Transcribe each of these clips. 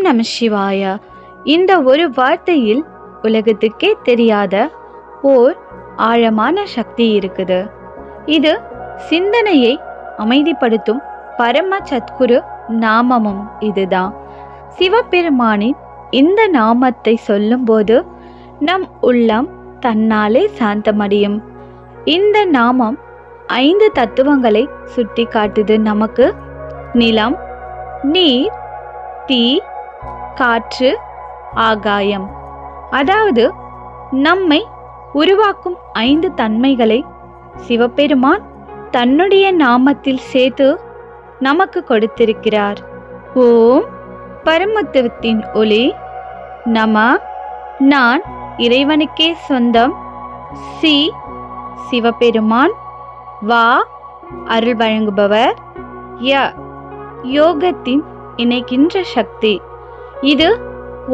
நம சிவாய. இந்த ஒரு வார்த்தையில் உலகத்துக்கே தெரியாத ஓர் ஆழமான சக்தி இருக்குது. இது சிந்தனையை அமைதிப்படுத்தும் பரம சத்குரு நாமமும் இதுதான். சிவபெருமானின் இந்த நாமத்தை சொல்லும்போது நம் உள்ளம் தன்னாலே சாந்தமடையும். இந்த நாமம் 5 தத்துவங்களை சுட்டி காட்டுது நமக்கு. நிலம், நீர், தீ, காற்று, ஆகாயம். அதாவது நம்மை உருவாக்கும் 5 தன்மைகளை சிவபெருமான் தன்னுடைய நாமத்தில் சேர்த்து நமக்கு கொடுத்திருக்கிறார். ஓம் பரமத்துவத்தின் ஒளி. நம நான் இறைவனுக்கே சொந்தம். சி சிவபெருமான். வா அருள் வழங்குபவர். ய யோகத்தின் இணைக்கின்ற சக்தி. இது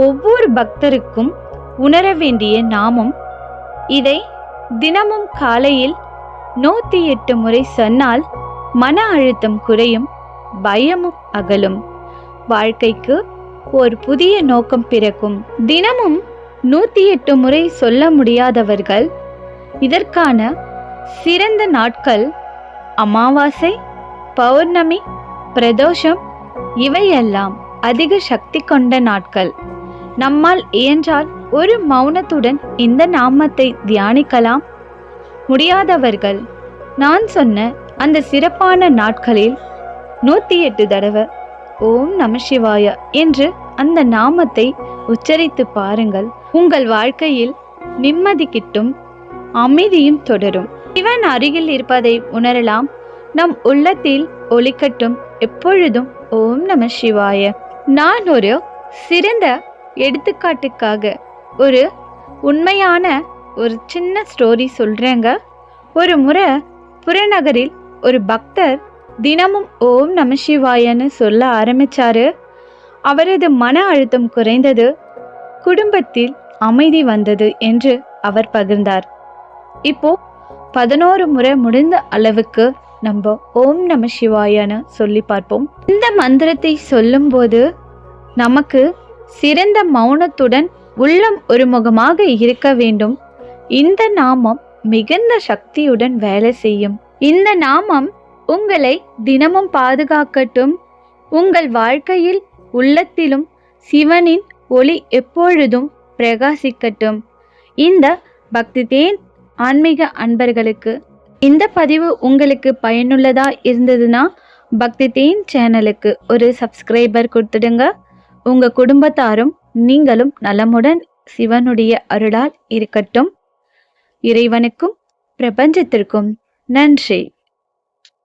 ஒவ்வொரு பக்தருக்கும் உணர வேண்டிய நாமம். இதை தினமும் காலையில் 108 முறை சொன்னால் மன அழுத்தம் குறையும், பயமும் அகலும், வாழ்க்கைக்கு ஒரு புதிய நோக்கம் பிறக்கும். தினமும் 108 முறை சொல்ல முடியாதவர்கள் இதற்கான சிறந்த நாட்கள் அமாவாசை, பௌர்ணமி, பிரதோஷம் இவையெல்லாம் அதிக சக்தி கொண்ட நாட்கள். நம்மால் இயன்றால் ஒரு மௌனத்துடன் இந்த நாமத்தை தியானிக்கலாம். முடியாதவர்கள் நான் சொன்ன அந்த சிறப்பான நாட்களில் 108 தடவை ஓம் நம சிவாய என்று அந்த நாமத்தை உச்சரித்து பாருங்கள். உங்கள் வாழ்க்கையில் நிம்மதி கிட்டும், அமைதியும் தொடரும். சிவன் அருகில் இருப்பதை உணரலாம். நம் உள்ளத்தில் ஒளிக்கட்டும் எப்பொழுதும் ஓம் நம சிவாய. நான் ஒரு சிறந்த எடுத்துக்காட்டுக்காக ஒரு உண்மையான ஒரு சின்ன ஸ்டோரி சொல்றேங்க. ஒரு முறை புறநகரில் ஒரு பக்தர் தினமும் ஓம் நம சிவாயன்னு சொல்ல ஆரம்பிச்சாரு. அவரது மன அழுத்தம் குறைந்தது, குடும்பத்தில் அமைதி வந்தது என்று அவர் பகிர்ந்தார். இப்போ 11 முறை முடிந்த அளவுக்கு நம்ம ஓம் நம சிவாயன்னு சொல்லி பார்ப்போம். இந்த மந்திரத்தை சொல்லும் போது நமக்கு சிறந்த மௌனத்துடன் உள்ளம் ஒருமுகமாக இருக்க வேண்டும். இந்த நாமம் மிகுந்த சக்தியுடன் வேலை செய்யும். இந்த நாமம் உங்களை தினமும் பாதுகாக்கட்டும். உங்கள் வாழ்க்கையில் உள்ளத்திலும் சிவனின் ஒளி எப்பொழுதும் பிரகாசிக்கட்டும். இந்த பக்தி தேன் ஆன்மீக அன்பர்களுக்கு இந்த பதிவு உங்களுக்கு பயனுள்ளதா இருந்ததுன்னா பக்தி தேன் சேனலுக்கு ஒரு சப்ஸ்கிரைபர் கொடுத்துடுங்க. உங்க குடும்பத்தாரும் நீங்களும் நலமுடன் சிவனுடைய அருளால் இருக்கட்டும். இறைவனுக்கும் பிரபஞ்சத்திற்கும் நன்றி.